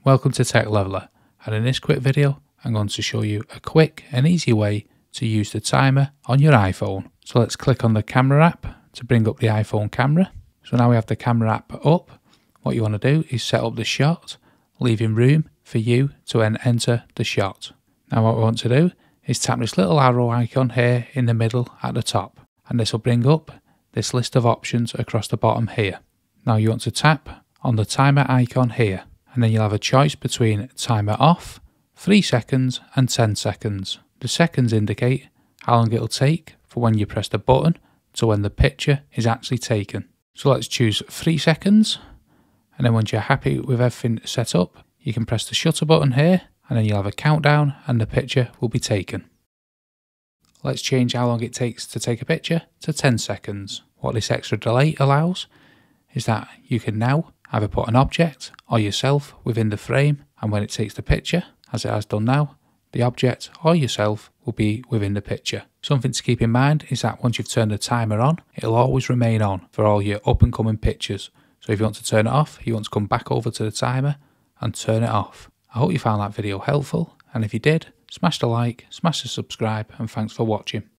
welcome to Tech Leveler, and in this quick video I'm going to show you a quick and easy way to use the timer on your iPhone. So let's click on the camera app to bring up the iPhone camera. So now we have the camera app up. What you want to do is set up the shot, leaving room for you to then enter the shot. Now what we want to do is tap this little arrow icon here in the middle at the top, and this will bring up this list of options across the bottom here. Now you want to tap on the timer icon here, and then you'll have a choice between timer off, 3 seconds and 10 seconds. The seconds indicate how long it'll take for when you press the button to when the picture is actually taken. So let's choose 3 seconds, and then once you're happy with everything set up, you can press the shutter button here, and then you'll have a countdown and the picture will be taken. Let's change how long it takes to take a picture to 10 seconds. What this extra delay allows is that you can now either put an object or yourself within the frame, and when it takes the picture, as it has done now, the object or yourself will be within the picture. Something to keep in mind is that once you've turned the timer on, it'll always remain on for all your up and coming pictures. So if you want to turn it off, you want to come back over to the timer and turn it off. I hope you found that video helpful, and if you did, smash the like, smash the subscribe, and thanks for watching.